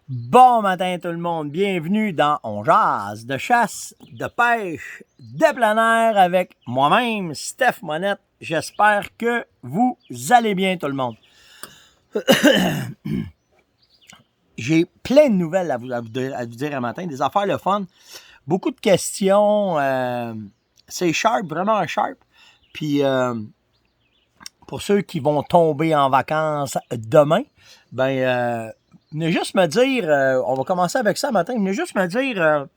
Bon matin tout le monde, bienvenue dans On jase de chasse, de pêche, de plein air avec moi-même, Steph Monette. J'espère que vous allez bien tout le monde. J'ai plein de nouvelles à vous dire un matin, des affaires le fun, beaucoup de questions, c'est sharp, vraiment sharp. Puis pour ceux qui vont tomber en vacances demain, venez juste me dire, on va commencer avec ça matin, venez juste me dire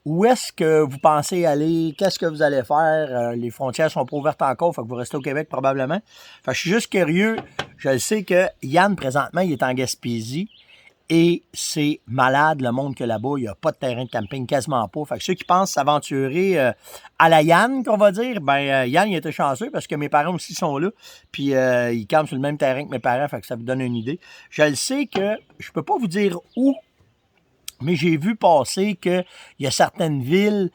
où est-ce que vous pensez aller, qu'est-ce que vous allez faire. Les frontières sont pas ouvertes encore, faut que vous restez au Québec probablement. Fait que je suis juste curieux. Je sais que Yann, présentement, il est en Gaspésie et c'est malade le monde que là-bas. Il n'y a pas de terrain de camping, quasiment pas. Fait que ceux qui pensent s'aventurer à la Yann, qu'on va dire, Yann, il était chanceux parce que mes parents aussi sont là. Puis ils campent sur le même terrain que mes parents, fait que ça vous donne une idée. Je le sais que je peux pas vous dire où, mais j'ai vu passer qu'il y a certaines villes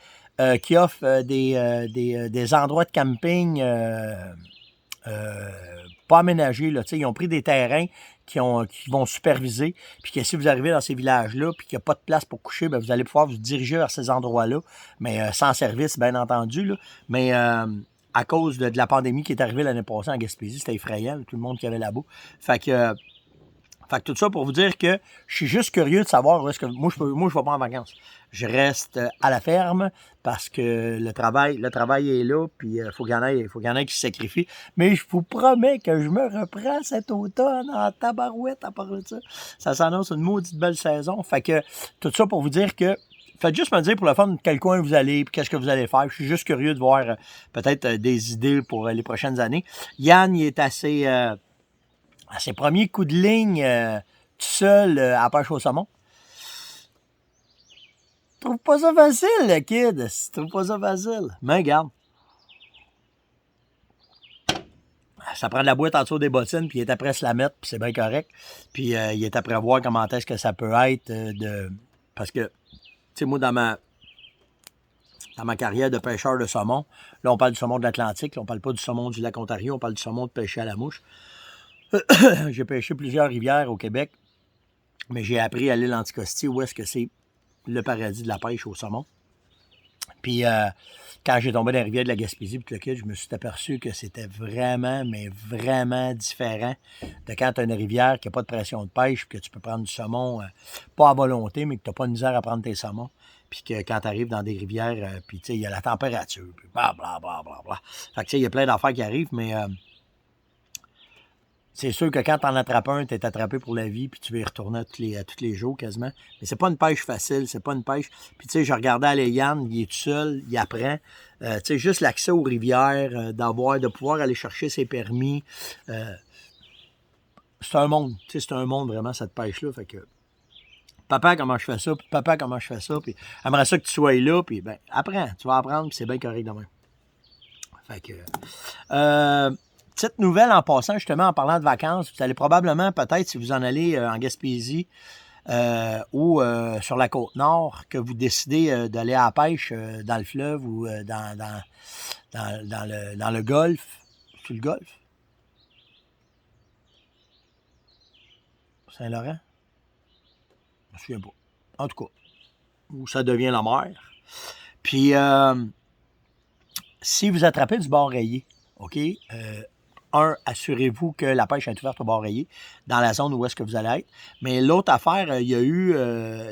qui offrent des endroits de camping pas aménagés. Là. Ils ont pris des terrains qui vont superviser, puis que si vous arrivez dans ces villages-là, puis qu'il n'y a pas de place pour coucher, vous allez pouvoir vous diriger vers ces endroits-là, mais sans service, bien entendu. Là. Mais à cause de la pandémie qui est arrivée l'année passée en Gaspésie, c'était effrayant, tout le monde qui avait là-bas. Fait que tout ça pour vous dire que je suis juste curieux de savoir où est-ce que... Moi, je ne vais pas en vacances. Je reste à la ferme parce que le travail est là, puis il faut qu'il y en ait qui se sacrifient. Mais je vous promets que je me reprends cet automne en tabarouette à part de ça. Ça s'annonce une maudite belle saison. Fait que tout ça pour vous dire que faites juste me dire pour le fun quel coin vous allez, puis qu'est-ce que vous allez faire. Je suis juste curieux de voir peut-être des idées pour les prochaines années. Yann, il est assez... à ses premiers coups de ligne tout seul à pêche au saumon. Je trouve pas ça facile, le kid. Je trouve pas ça facile. Mais regarde. Ça prend de la boîte en dessous des bottines, puis il est après à se la mettre, puis c'est bien correct. Puis il est après voir comment est-ce que ça peut être Parce que, tu sais, moi, dans ma carrière de pêcheur de saumon, là, on parle du saumon de l'Atlantique, là, on parle pas du saumon du lac Ontario, on parle du saumon de pêcher à la mouche. J'ai pêché plusieurs rivières au Québec, mais j'ai appris à l'île Anticosti où est-ce que c'est le paradis de la pêche au saumon. Puis quand j'ai tombé dans la rivière de la Gaspésie, puis je me suis aperçu que c'était vraiment, mais vraiment différent de quand tu as une rivière qui n'a pas de pression de pêche, puis que tu peux prendre du saumon, pas à volonté, mais que tu n'as pas de misère à prendre tes saumons. Puis que quand tu arrives dans des rivières, puis tu sais, il y a la température, puis blablabla. Fait que tu sais, il y a plein d'affaires qui arrivent, mais c'est sûr que quand t'en attrapes un, t'es attrapé pour la vie, puis tu vas y retourner à tous les jours quasiment. Mais c'est pas une pêche facile, c'est pas une pêche. Puis tu sais, je regardais aller Yann, il est tout seul, il apprend. Tu sais, juste l'accès aux rivières, de pouvoir aller chercher ses permis. C'est un monde, tu sais, c'est un monde vraiment cette pêche-là. Fait que papa, comment je fais ça, puis papa, comment je fais ça, puis j'aimerais ça que tu sois là, puis ben, apprends, tu vas apprendre, puis c'est bien correct demain. Fait que... petite nouvelle en passant, justement, en parlant de vacances, vous allez probablement, peut-être, si vous en allez en Gaspésie ou sur la Côte-Nord, que vous décidez d'aller à la pêche dans le fleuve ou dans le golfe. C'est le golfe? Saint-Laurent? Je me souviens pas. En tout cas, où ça devient la mer. Puis, si vous attrapez du bord rayé, OK? Assurez-vous que la pêche est ouverte au bord rayé dans la zone où est-ce que vous allez être. Mais l'autre affaire, il y a eu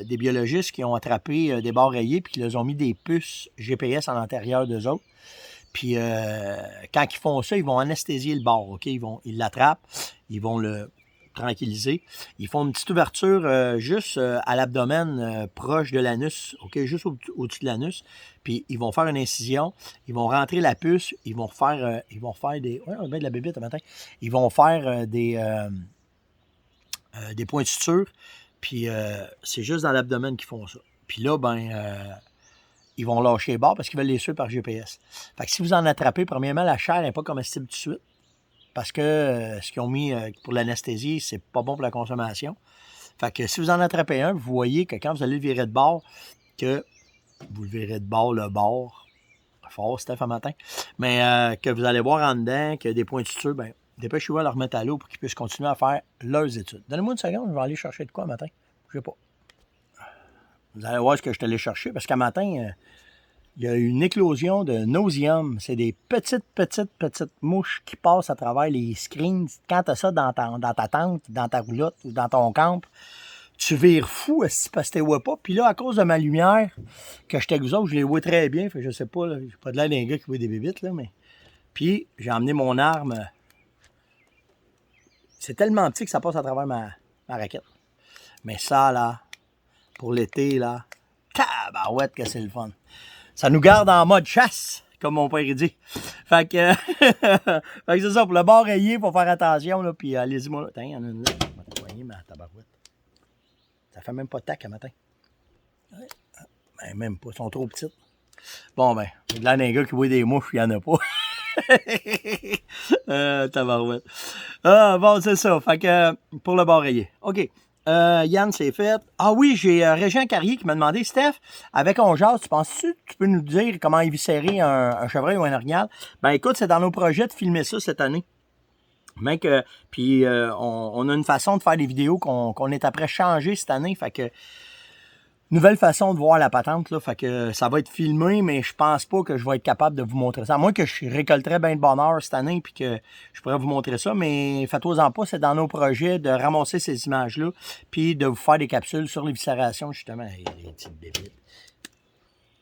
des biologistes qui ont attrapé des bords rayés puis qui leur ont mis des puces GPS à l'intérieur d'eux autres. Puis quand ils font ça, ils vont anesthésier le bord, OK? Ils l'attrapent, ils vont le tranquilliser. Ils font une petite ouverture juste à l'abdomen proche de l'anus, OK? Juste au-dessus de l'anus. Puis ils vont faire une incision, ils vont rentrer la puce, ils vont faire des... Ouais, on a bien de la bébite ce matin. Ils vont faire des points de suture, puis c'est juste dans l'abdomen qu'ils font ça. Puis là, ils vont lâcher les bords parce qu'ils veulent les suivre par GPS. Fait que si vous en attrapez, premièrement, la chair n'est pas comestible tout de suite. Parce que ce qu'ils ont mis pour l'anesthésie, c'est pas bon pour la consommation. Fait que si vous en attrapez un, vous voyez que quand vous allez le virer de bord, que vous le virez de bord, le bord, fort, Steph, un matin, mais que vous allez voir en dedans, qu'il y a des points de suture, dépêchez-vous à leur remettre à l'eau pour qu'ils puissent continuer à faire leurs études. Donnez-moi une seconde, je vais aller chercher de quoi un matin. Je sais pas. Vous allez voir ce que je suis allé chercher, parce qu'à matin, il y a eu une éclosion de nauseum. C'est des petites mouches qui passent à travers les screens. Quand tu as ça dans ta tente, dans ta roulotte ou dans ton camp, tu vires fou parce que tu les vois pas. Puis là, à cause de ma lumière, que j'étais avec vous autres, je les vois très bien. Fait que je sais pas, là, j'ai pas de l'air d'un gars qui voit des bébites, là, mais... Puis, j'ai emmené mon arme. C'est tellement petit que ça passe à travers ma raquette. Mais ça, là, pour l'été, là, tabarouette que c'est le fun. Ça nous garde en mode chasse, comme mon père dit. Fait que, fait que c'est ça, pour le bord rayé, faut faire attention, là, puis allez-y, moi, là. Tiens, il y en a une là. Je vais t'envoyer ma tabarouette. Ça fait même pas de tac à matin. Ben, même pas, ils sont trop petites. Bon, ben, là, d'un gars qui voit des mouches, il n'y en a pas. Tabarouette. Ah, bon, c'est ça. Fait que, pour le bord rayé. OK. Yann, c'est fait. Ah oui, j'ai Régent Carrier qui m'a demandé, Steph, avec On Jase, tu penses-tu que tu peux nous dire comment éviscérer un chevreuil ou un orignal? Ben écoute, c'est dans nos projets de filmer ça cette année. Puis on a une façon de faire des vidéos qu'on est après changer cette année. Fait que nouvelle façon de voir la patente, là, fait que ça va être filmé, mais je pense pas que je vais être capable de vous montrer ça. À moins que je récolterais bien de bonheur cette année puis que je pourrais vous montrer ça, mais faites-vous-en pas, c'est dans nos projets de ramasser ces images-là puis de vous faire des capsules sur l'éviscération, justement. Les petites bébites.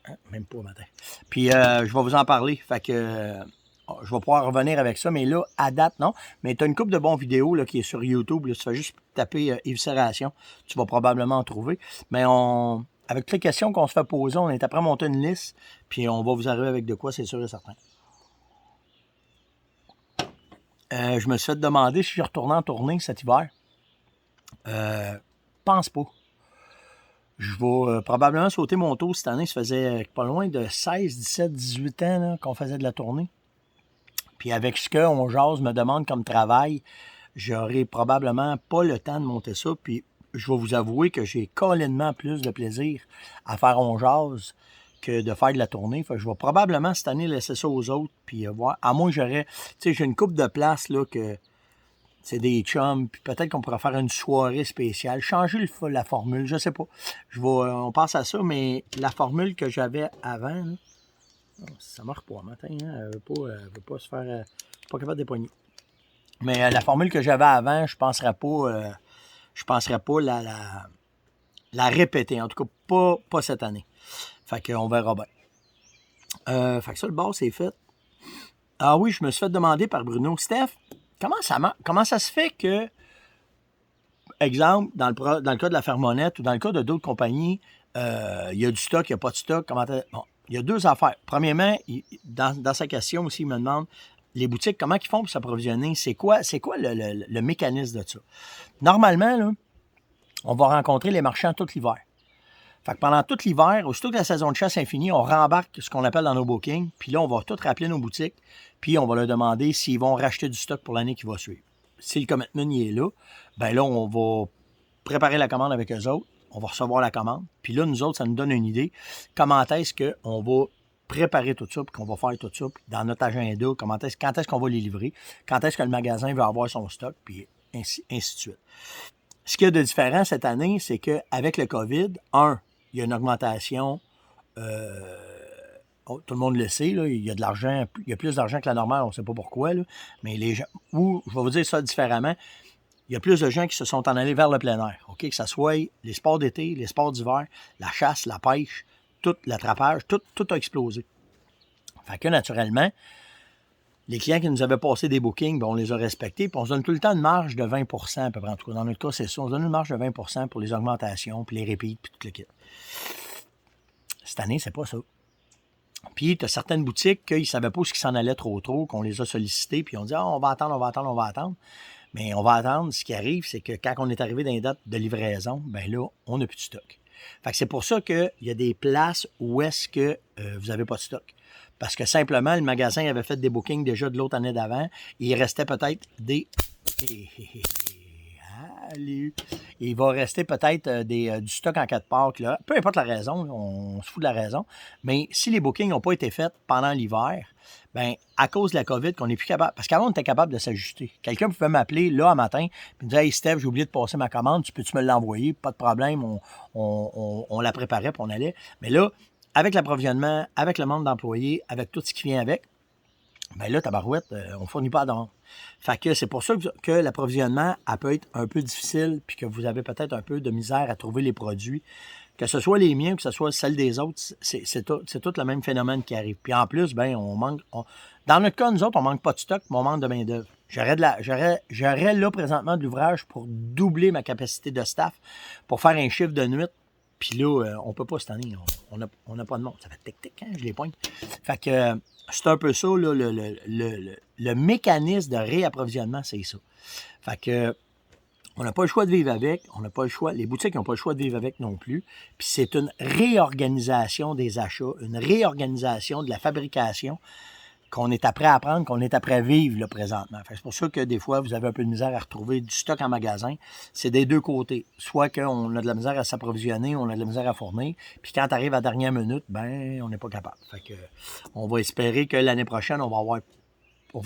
Hein? Même pas au matin. Puis je vais vous en parler, fait que je vais pouvoir revenir avec ça, mais là, à date, non. Mais tu as une couple de bons vidéos là, qui est sur YouTube. Là, tu fais juste taper éviscération. Tu vas probablement en trouver. Mais avec toutes les questions qu'on se fait poser, on est après à monter une liste. Puis on va vous arriver avec de quoi, c'est sûr et certain. Je me suis fait demander si je retournais en tournée cet hiver. Pense pas. Je vais probablement sauter mon tour cette année. Ça faisait pas loin de 16, 17, 18 ans là, qu'on faisait de la tournée. Puis avec ce qu'on jase me demande comme travail, j'aurai probablement pas le temps de monter ça. Puis je vais vous avouer que j'ai collinement plus de plaisir à faire On jase que de faire de la tournée. Fait que je vais probablement cette année laisser ça aux autres. Puis voir. À moins que j'aurais. Tu sais, j'ai une couple de places là que c'est des chums. Puis peut-être qu'on pourrait faire une soirée spéciale. Changer la formule, je sais pas. On passe à ça, mais la formule que j'avais avant. Là, ça marche pas matin, hein? Elle veut pas se faire. Pas capable de poigner. Mais la formule que j'avais avant, je penserais pas la répéter. En tout cas, pas cette année. Fait qu'on verra bien. Fait que ça, le bord, c'est fait. Ah oui, je me suis fait demander par Bruno. Steph, comment ça se fait que, exemple, dans le cas de la Fermonette ou dans le cas de d'autres compagnies, il y a du stock, il n'y a pas de stock. Bon, il y a deux affaires. Premièrement, dans sa question aussi, il me demande les boutiques, comment ils font pour s'approvisionner? C'est quoi le mécanisme de ça? Normalement, là, on va rencontrer les marchands tout l'hiver. Fait que pendant tout l'hiver, aussitôt que la saison de chasse est finie, on rembarque ce qu'on appelle dans nos bookings. Puis là, on va tout rappeler nos boutiques. Puis on va leur demander s'ils vont racheter du stock pour l'année qui va suivre. Si le commitment y est là, ben là, on va préparer la commande avec eux autres. On va recevoir la commande. Puis là, nous autres, ça nous donne une idée. Comment est-ce qu'on va préparer tout ça, puis qu'on va faire tout ça, puis dans notre agenda, quand est-ce qu'on va les livrer, quand est-ce que le magasin va avoir son stock, puis ainsi de suite. Ce qu'il y a de différent cette année, c'est qu'avec le COVID, il y a une augmentation, tout le monde le sait, là, il y a de l'argent, il y a plus d'argent que la normale, on ne sait pas pourquoi, là, mais les gens, ou je vais vous dire ça différemment, il y a plus de gens qui se sont en allés vers le plein air, OK? Que ce soit les sports d'été, les sports d'hiver, la chasse, la pêche, tout l'attrapage, tout a explosé. Fait que naturellement, les clients qui nous avaient passé des bookings, ben, on les a respectés, puis on se donne tout le temps une marge de 20 à peu près. En tout cas, dans notre cas, c'est ça. On se donne une marge de 20 pour les augmentations, puis les repeats, puis tout le kit. Cette année, c'est pas ça. Puis, tu as certaines boutiques qu'ils ne savaient pas ce qui s'en allait trop, qu'on les a sollicités, puis on dit on va attendre. Mais on va attendre. Ce qui arrive, c'est que quand on est arrivé dans les dates de livraison, ben là, on n'a plus de stock. Fait que c'est pour ça qu'il y a des places où est-ce que vous n'avez pas de stock. Parce que simplement, le magasin avait fait des bookings déjà de l'autre année d'avant. Il restait peut-être des... Salut! Il va rester peut-être du stock en 4 Pâques, là. Peu importe la raison, on se fout de la raison. Mais si les bookings n'ont pas été faits pendant l'hiver, ben à cause de la COVID, qu'on n'est plus capable. Parce qu'avant, on était capable de s'ajuster. Quelqu'un pouvait m'appeler là un matin et me dire Hey Steph, j'ai oublié de passer ma commande, peux-tu me l'envoyer? Pas de problème, on la préparait puis on allait. Mais là, avec l'approvisionnement, avec le nombre d'employés, avec tout ce qui vient avec, ben là, tabarouette, on ne fournit pas d'or. Fait que c'est pour ça que l'approvisionnement, elle peut être un peu difficile, puis que vous avez peut-être un peu de misère à trouver les produits. Que ce soit les miens ou que ce soit celles des autres, c'est tout le même phénomène qui arrive. Puis en plus, ben, on manque. Dans notre cas, nous autres, on manque pas de stock, mais on manque de main-d'œuvre. J'aurais là présentement de l'ouvrage pour doubler ma capacité de staff, pour faire un chiffre de nuit. Puis là, on peut pas cette année. On n'a pas de monde. Ça fait tic-tic, hein, je les pointe. Fait que c'est un peu ça, là, le mécanisme de réapprovisionnement, c'est ça. Fait que on n'a pas le choix de vivre avec, on n'a pas le choix, les boutiques n'ont pas le choix de vivre avec non plus. Puis c'est une réorganisation des achats, une réorganisation de la fabrication qu'on est après à prendre, qu'on est après vivre là, présentement. C'est pour ça que des fois, vous avez un peu de misère à retrouver du stock en magasin. C'est des deux côtés. Soit qu'on a de la misère à s'approvisionner, on a de la misère à fournir. Puis quand tu arrives à la dernière minute, ben on n'est pas capable. Fait que on va espérer que l'année prochaine, on va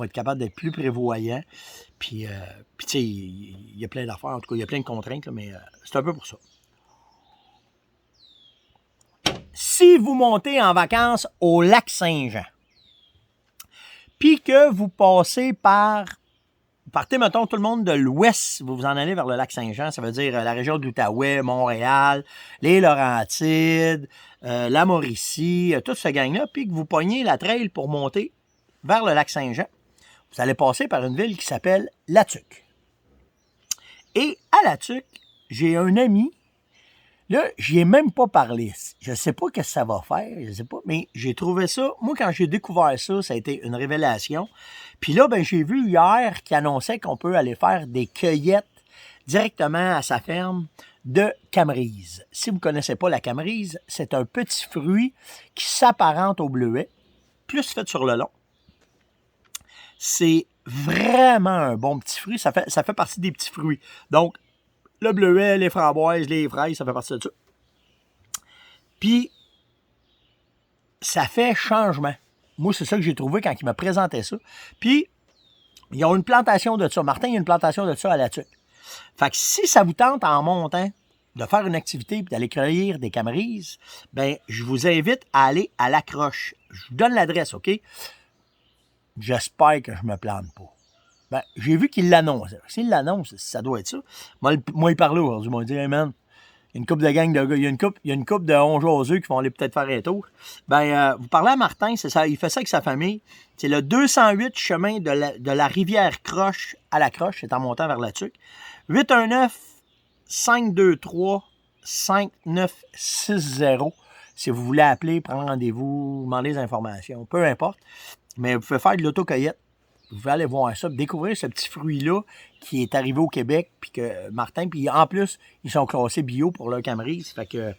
être capable d'être plus prévoyant. Puis tu sais, il y a plein d'affaires. En tout cas, il y a plein de contraintes, là, mais c'est un peu pour ça. Si vous montez en vacances au lac Saint-Jean, puis que vous passez partez, mettons, tout le monde de l'ouest, vous vous en allez vers le lac Saint-Jean, ça veut dire la région de l'Outaouais, Montréal, les Laurentides, la Mauricie, toute ce gang-là, puis que vous pognez la trail pour monter vers le lac Saint-Jean, vous allez passer par une ville qui s'appelle Latuc. Et à Latuc, j'ai un ami. Là, j'y ai même pas parlé. Je ne sais pas ce que ça va faire, je sais pas, mais j'ai trouvé ça. Moi, quand j'ai découvert ça, ça a été une révélation. Puis là, ben, j'ai vu hier qu'il annonçait qu'on peut aller faire des cueillettes directement à sa ferme de camerise. Si vous ne connaissez pas la camerise, c'est un petit fruit qui s'apparente au bleuet, plus fait sur le long. C'est vraiment un bon petit fruit. Ça fait partie des petits fruits. Donc, le bleuet, les framboises, les fraises, ça fait partie de ça. Puis, ça fait changement. Moi, c'est ça que j'ai trouvé quand il m'a présenté ça. Puis, ils ont une plantation de ça. Martin, il y a une plantation de ça à Latuc. Fait que si ça vous tente en montant de faire une activité et d'aller cueillir des camerises, ben, je vous invite à aller à l'accroche. Je vous donne l'adresse, OK? J'espère que je me plante pas. Ben, j'ai vu qu'il l'annonce. S'il l'annonce, ça doit être ça. Moi, il parlait aujourd'hui. Moi, il dit, hey man, il y a une couple de gang de gars, il y a une couple de ongeoseux qui vont aller peut-être faire un tour. Ben, vous parlez à Martin, c'est ça, il fait ça avec sa famille. C'est le 208 chemin de la rivière Croche à la Croche, c'est en montant vers la Tuque. 819-523-5960. Si vous voulez appeler, prendre rendez-vous, demander des informations, peu importe. Mais vous pouvez faire de l'autocueillette. Vous pouvez aller voir ça, découvrir ce petit fruit-là qui est arrivé au Québec, puis que Martin, puis en plus, ils sont classés bio pour leur camerise. Fait que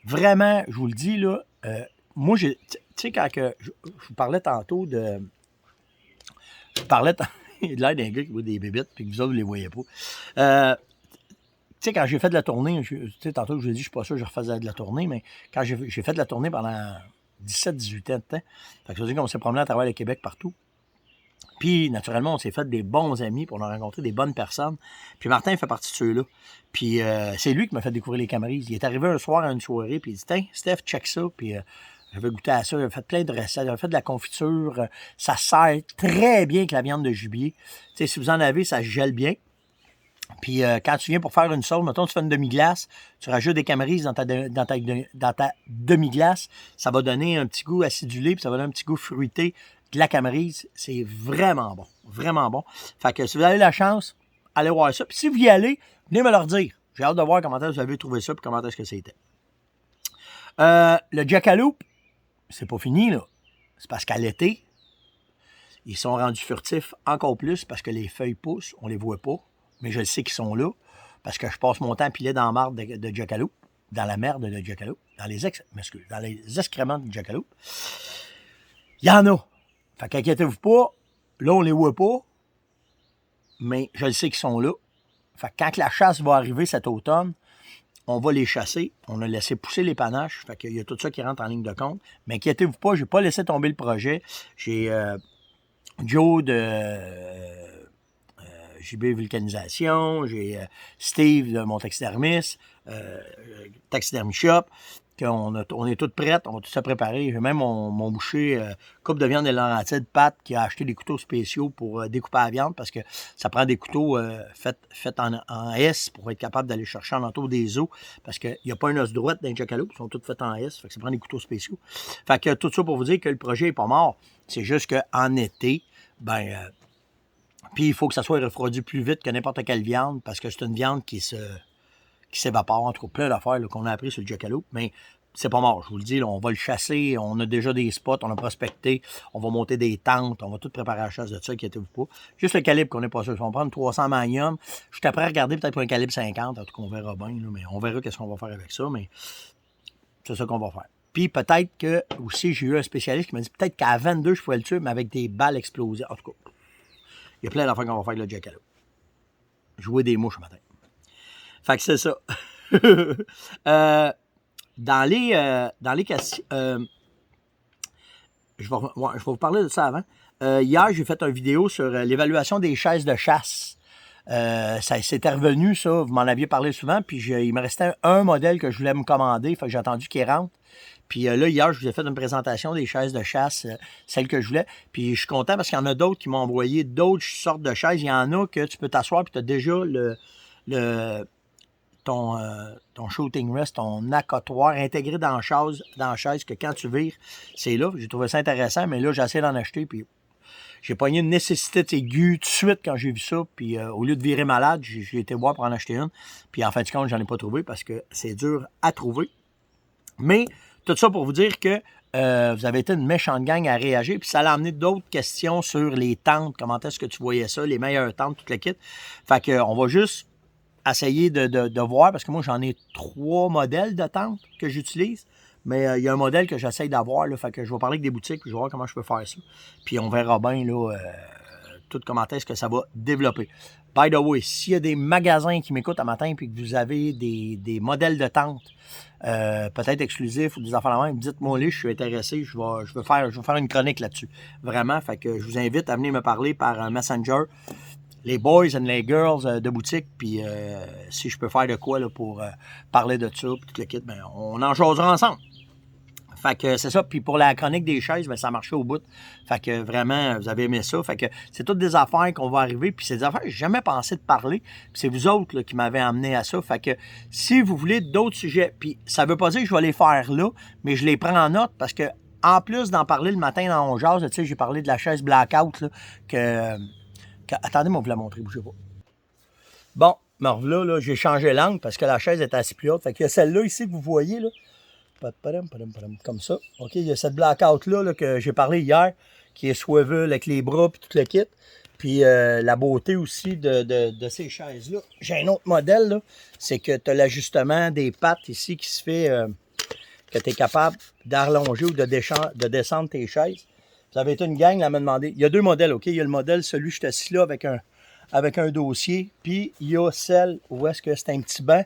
vraiment, je vous le dis, là, moi, tu sais, quand je vous parlais tantôt de. Je parlais de l'air d'un gars qui voit des bébites, puis que vous autres, vous ne les voyez pas. Tu sais, quand j'ai fait de la tournée, tu sais, tantôt, je vous ai dit, je ne suis pas sûr que je refaisais de la tournée, mais quand j'ai fait de la tournée pendant 17-18 ans de temps, fait que ça veut dire qu'on s'est promené à travers le Québec partout. Puis, naturellement, on s'est fait des bons amis, puis on a rencontré des bonnes personnes. Puis Martin fait partie de ceux-là. Puis c'est lui qui m'a fait découvrir les camerises. Il est arrivé un soir à une soirée, puis il dit « Tiens, Steph, check ça. » Puis j'avais goûté à ça, j'avais fait plein de recettes, j'avais fait de la confiture. Ça sert très bien avec la viande de gibier. Tu sais, si vous en avez, ça gèle bien. Puis quand tu viens pour faire une sauce, mettons, tu fais une demi-glace, tu rajoutes des camerises dans ta demi-glace, ça va donner un petit goût acidulé, puis ça va donner un petit goût fruité de la camerise. C'est vraiment bon, vraiment bon. Fait que si vous avez la chance, allez voir ça. Puis si vous y allez, venez me le dire. J'ai hâte de voir comment vous avez trouvé ça, puis comment est-ce que c'était. Le jackalope, c'est pas fini, là. C'est parce qu'à l'été, ils sont rendus furtifs encore plus parce que les feuilles poussent, on les voit pas. Mais je le sais qu'ils sont là, parce que je passe mon temps à piler dans la marde de jackalope, dans la merde de jackalope, dans les excréments de jackalope. Il y en a. Fait qu'inquiétez-vous pas, là, on les voit pas, mais je le sais qu'ils sont là. Fait que quand la chasse va arriver cet automne, on va les chasser. On a laissé pousser les panaches. Fait qu'il y a tout ça qui rentre en ligne de compte. Mais inquiétez-vous pas, j'ai pas laissé tomber le projet. J'ai Joe de JB Vulcanisation, j'ai Steve de mon taxidermiste, Taxidermy Shop, on est toutes prêtes, on va tout ça préparer. J'ai même mon boucher, coupe de viande de Laurentides, Pat, qui a acheté des couteaux spéciaux pour découper la viande parce que ça prend des couteaux faits en S pour être capable d'aller chercher en entour des os parce qu'il n'y a pas un os droit dans les jacaloupes, ils sont tous faits en S, fait que ça prend des couteaux spéciaux. Fait que tout ça pour vous dire que le projet n'est pas mort. C'est juste qu'en été, puis il faut que ça soit refroidi plus vite que n'importe quelle viande parce que c'est une viande qui s'évapore, entre plein d'affaires qu'on a appris sur le jackalope, mais c'est pas mort, je vous le dis, là, on va le chasser, on a déjà des spots, on a prospecté, on va monter des tentes, on va tout préparer à la chasse de ça, inquiétez-vous pas. Juste le calibre qu'on n'est pas sûr, on va prendre 300 Magnum, je suis prêt à regarder peut-être pour un calibre 50, en tout cas on verra bien, là, mais on verra qu'est-ce qu'on va faire avec ça, mais c'est ça qu'on va faire. Puis peut-être que, aussi, j'ai eu un spécialiste qui m'a dit peut-être qu'à 22, je pouvais le tuer, mais avec des balles explosées, en tout cas, il y a plein d'affaires qu'on va faire avec le jackalope. Jouer des mouches ce matin. Fait que c'est ça. Dans les questions... je vais vous parler de ça avant. Hier, j'ai fait une vidéo sur l'évaluation des chaises de chasse. Ça s'était revenu, ça. Vous m'en aviez parlé souvent. Puis il me restait un modèle que je voulais me commander. Fait que j'ai attendu qu'il rentre. Puis là, hier, je vous ai fait une présentation des chaises de chasse, celles que je voulais. Puis je suis content parce qu'il y en a d'autres qui m'ont envoyé d'autres sortes de chaises. Il y en a que tu peux t'asseoir puis tu as déjà ton shooting rest, ton accotoir intégré dans la chaise que quand tu vires, c'est là. J'ai trouvé ça intéressant, mais là, j'ai essayé d'en acheter. Puis j'ai pogné une nécessité aiguë tout de suite quand j'ai vu ça. Puis au lieu de virer malade, j'ai été voir pour en acheter une. Puis en fin de compte, j'en ai pas trouvé parce que c'est dur à trouver. Mais tout ça pour vous dire que vous avez été une méchante gang à réagir. Puis ça a amené d'autres questions sur les tentes. Comment est-ce que tu voyais ça? Les meilleures tentes, tout le kit. Fait qu'on va juste essayer de voir, parce que moi, j'en ai 3 modèles de tentes que j'utilise. Mais il y a un modèle que j'essaye d'avoir. Là, fait que je vais parler avec des boutiques, puis je vais voir comment je peux faire ça. Puis on verra bien là, tout comment est-ce que ça va développer. By the way, s'il y a des magasins qui m'écoutent un matin puis que vous avez des modèles de tentes, peut-être exclusifs ou des affaires la même, dites-moi les, je suis intéressé, je vais faire une chronique là-dessus. Vraiment, fait que je vous invite à venir me parler par Messenger, les boys and les girls de boutique, puis si je peux faire de quoi là, pour parler de ça, puis tout le kit, ben, on en jasera ensemble. Fait que c'est ça. Puis pour la chronique des chaises, ben, ça marchait au bout. Fait que vraiment, vous avez aimé ça. Fait que c'est toutes des affaires qu'on va arriver. Puis c'est des affaires que j'ai jamais pensé de parler. Puis c'est vous autres là, qui m'avez amené à ça. Fait que si vous voulez d'autres sujets, puis ça veut pas dire que je vais les faire là, mais je les prends en note parce que en plus d'en parler le matin dans On Jase, tu sais, j'ai parlé de la chaise Blackout là, attendez, moi, vous la montrer, bougez pas. Bon, me revoilà, là, j'ai changé l'angle parce que la chaise est assez plus haute. Fait qu'il y a celle-là ici que vous voyez, là. Comme ça. OK, il y a cette blackout-là là, que j'ai parlé hier, qui est swivel avec les bras et tout le kit. Puis la beauté aussi de ces chaises-là. J'ai un autre modèle, là. C'est que tu as l'ajustement des pattes ici qui se fait que tu es capable d'allonger ou de descendre tes chaises. Vous avez été une gang à me demander. Il y a 2 modèles, OK? Il y a le modèle, celui que je suis assis là avec un dossier. Puis il y a celle où est-ce que c'est un petit banc.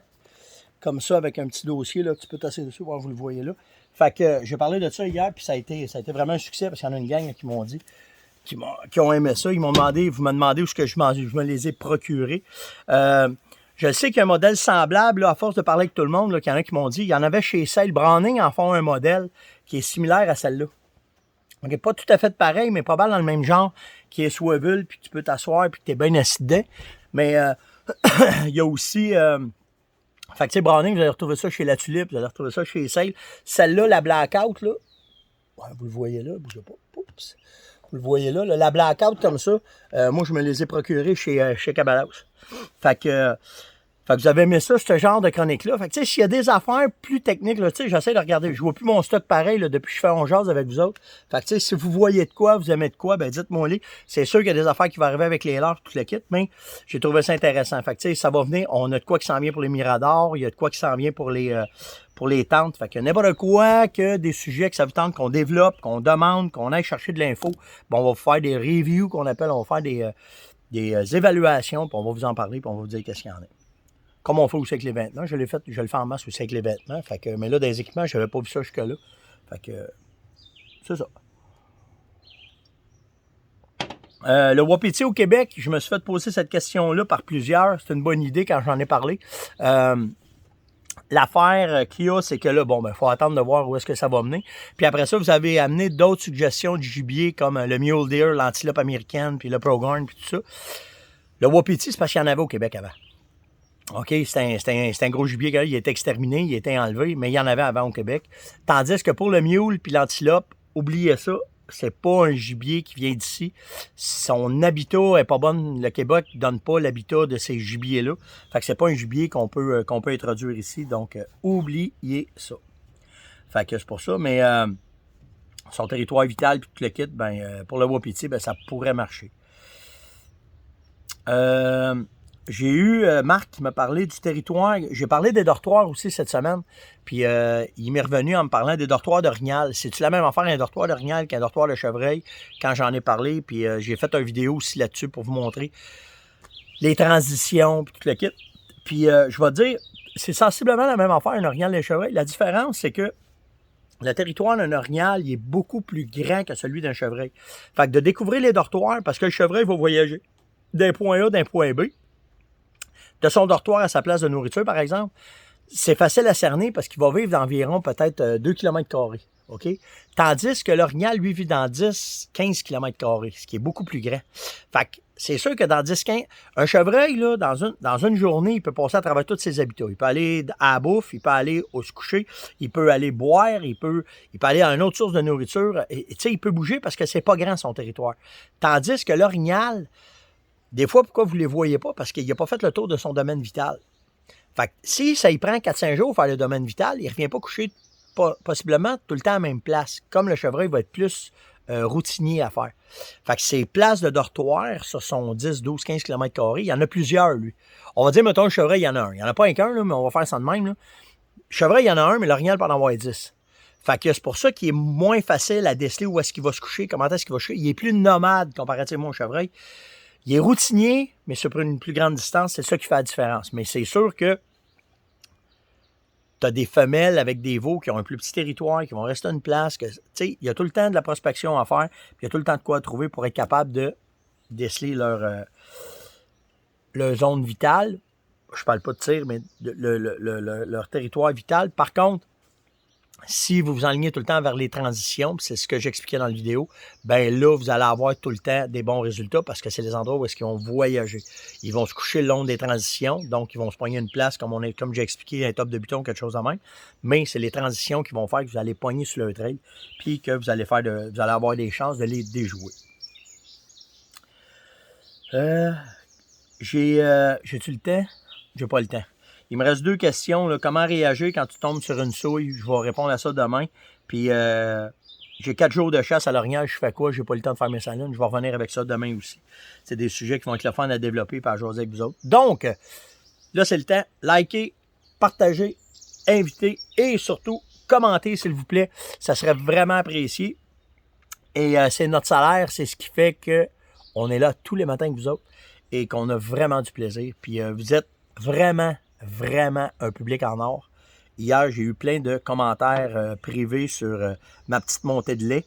Comme ça, avec un petit dossier là, que tu peux tasser dessus, vous le voyez là. Fait que j'ai parlé de ça hier, puis ça a été vraiment un succès, parce qu'il y en a une gang qui m'ont dit, qui ont aimé ça. Ils m'ont demandé, vous me demandez où est-ce que je me les ai procurés. Je sais qu'il y a un modèle semblable, là, à force de parler avec tout le monde, qu'il y en a qui m'ont dit, il y en avait chez Sale. Browning en font un modèle qui est similaire à celle-là. Donc, pas tout à fait pareil, mais pas mal dans le même genre, qui est swivel, puis tu peux t'asseoir, puis tu es bien assis dedans. Mais il y a aussi... fait que, tu sais, Browning, vous allez retrouver ça chez La Tulipe, vous allez retrouver ça chez Sale. Celle-là, la Blackout, là, ouais, vous le voyez là, bougez pas. Oups. Vous le voyez là, la Blackout comme ça, moi, je me les ai procurés chez Cabalos. Fait que vous avez aimé ça, ce genre de chronique-là. Fait que, tu sais, s'il y a des affaires plus techniques, là, tu sais, j'essaie de regarder. Je vois plus mon stock pareil, là, depuis que je fais On Jase avec vous autres. Fait que, tu sais, si vous voyez de quoi, vous aimez de quoi, ben, dites-moi les. C'est sûr qu'il y a des affaires qui vont arriver avec les leurs, tout le kit, mais j'ai trouvé ça intéressant. Fait que, tu sais, ça va venir. On a de quoi qui s'en vient pour les miradors. Il y a de quoi qui s'en vient pour les tentes. Fait que n'importe quoi que des sujets que ça vous tente, qu'on développe, qu'on demande, qu'on aille chercher de l'info. Bon, on va faire des reviews qu'on appelle, on va faire des évaluations, puis on va vous en parler, puis on va vous dire qu'est-ce qu'il y en a. Comme on fait aussi avec les vêtements, je le fais en masse aussi avec les vêtements. Fait que, mais là, dans les équipements, je n'avais pas vu ça jusque-là. Fait que, c'est ça. Le Wapiti au Québec, je me suis fait poser cette question-là par plusieurs. C'est une bonne idée quand j'en ai parlé. L'affaire qu'il y a, c'est que là, bon, ben, faut attendre de voir où est-ce que ça va mener. Puis après ça, vous avez amené d'autres suggestions du gibier comme le mule deer, l'antilope américaine, puis le pronghorn, puis tout ça. Le Wapiti, c'est parce qu'il y en avait au Québec avant. OK, c'était un gros gibier, il était exterminé, il était enlevé, mais il y en avait avant au Québec. Tandis que pour le mule puis l'antilope, oubliez ça, c'est pas un gibier qui vient d'ici. Son habitat est pas bon. Le Québec ne donne pas l'habitat de ces gibiers-là. Fait que c'est pas un gibier qu'on peut introduire ici. Donc, oubliez ça. Fait que c'est pour ça, mais son territoire vital puis tout le kit, ben, pour le Wapiti, ben, ça pourrait marcher. J'ai eu Marc qui m'a parlé du territoire. J'ai parlé des dortoirs aussi cette semaine. Puis il m'est revenu en me parlant des dortoirs d'orignal. C'est-tu la même affaire un dortoir d'orignal qu'un dortoir de chevreuil? Quand j'en ai parlé, puis j'ai fait une vidéo aussi là-dessus pour vous montrer les transitions puis tout le kit. Puis je vais te dire, c'est sensiblement la même affaire un orignal et un chevreuil. La différence, c'est que le territoire d'un orignal, il est beaucoup plus grand que celui d'un chevreuil. Fait que de découvrir les dortoirs, parce que le chevreuil va voyager d'un point A d'un point B, de son dortoir à sa place de nourriture, par exemple, c'est facile à cerner parce qu'il va vivre d'environ peut-être 2 km². OK? Tandis que l'orignal, lui, vit dans 10-15 km², ce qui est beaucoup plus grand. Fait que c'est sûr que dans 10-15... Un chevreuil, là, dans une journée, il peut passer à travers tous ses habitats. Il peut aller à la bouffe, il peut aller au se coucher, il peut aller boire, il peut aller à une autre source de nourriture. Et tu sais, il peut bouger parce que c'est pas grand son territoire. Tandis que l'orignal, des fois, pourquoi vous ne les voyez pas? Parce qu'il n'a pas fait le tour de son domaine vital. Fait que si ça y prend 4-5 jours pour faire le domaine vital, il ne revient pas coucher possiblement tout le temps à la même place. Comme le chevreuil va être plus routinier à faire. Fait que ces places de dortoir, sur son 10, 12, 15 km², il y en a plusieurs, lui. On va dire, mettons, le chevreuil, il y en a un. Il n'y en a pas qu'un, là, mais on va faire ça de même. Là. Le chevreuil, il y en a un, mais l'orignal peut en avoir 10. Fait que c'est pour ça qu'il est moins facile à déceler où est-ce qu'il va se coucher, comment est-ce qu'il va se coucher. Il est plus nomade comparativement au chevreuil. Il est routinier, mais sur une plus grande distance, c'est ça qui fait la différence. Mais c'est sûr que tu as des femelles avec des veaux qui ont un plus petit territoire, qui vont rester à une place. Il y a tout le temps de la prospection à faire, puis il y a tout le temps de quoi trouver pour être capable de déceler leur zone vitale. Je parle pas de tir, mais leur territoire vital. Par contre, si vous vous enlignez tout le temps vers les transitions, c'est ce que j'expliquais dans la vidéo, ben là, vous allez avoir tout le temps des bons résultats parce que c'est les endroits où est-ce qu'ils vont voyager. Ils vont se coucher le long des transitions, donc ils vont se pogner une place, comme j'ai expliqué, un top de buton, quelque chose de même. Mais c'est les transitions qui vont faire que vous allez pogner sur le trail, puis que vous allez avoir des chances de les déjouer. J'ai-tu le temps? J'ai pas le temps. Il me reste 2 questions. Là. Comment réagir quand tu tombes sur une souille? Je vais répondre à ça demain. Puis, j'ai 4 jours de chasse à l'orignal. Je fais quoi? J'ai pas le temps de faire mes salines. Je vais revenir avec ça demain aussi. C'est des sujets qui vont être le fun à développer par jaser avec vous autres. Donc, là, c'est le temps. Likez, partagez, invitez et surtout, commentez, s'il vous plaît. Ça serait vraiment apprécié. Et c'est notre salaire. C'est ce qui fait qu'on est là tous les matins avec vous autres et qu'on a vraiment du plaisir. Puis, vous êtes vraiment un public en or. Hier, j'ai eu plein de commentaires privés sur ma petite montée de lait.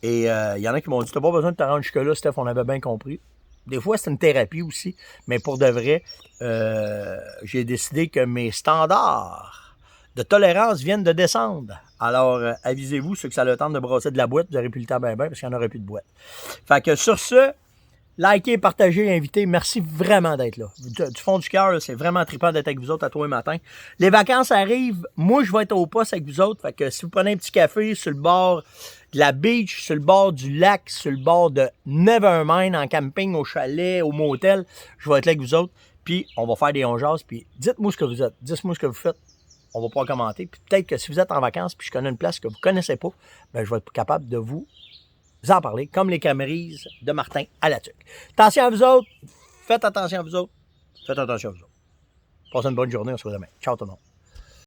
Et il y en a qui m'ont dit « T'as pas besoin de te rendre jusque-là, Steph, on avait bien compris. » Des fois, c'est une thérapie aussi. Mais pour de vrai, j'ai décidé que mes standards de tolérance viennent de descendre. Alors, avisez-vous, ceux que ça a le temps de brasser de la boîte, vous n'aurez plus le temps parce qu'il n'y en aurait plus de boîte. Fait que sur ce, likez, partagez, invitez. Merci vraiment d'être là. Du fond du cœur, c'est vraiment trippant d'être avec vous autres à tous les matins. Les vacances arrivent. Moi, je vais être au poste avec vous autres. Fait que si vous prenez un petit café sur le bord de la beach, sur le bord du lac, sur le bord de Nevermind, en camping, au chalet, au motel, je vais être là avec vous autres. Puis, on va faire des on-jases. Puis, dites-moi ce que vous êtes. Dites-moi ce que vous faites. On va pouvoir commenter. Puis, peut-être que si vous êtes en vacances puis je connais une place que vous ne connaissez pas, ben, je vais être capable de vous en parler, comme les camerises de Martin à la tuque. Attention à vous autres. Faites attention à vous autres. Faites attention à vous autres. Passez une bonne journée. On se voit demain. Ciao tout le monde.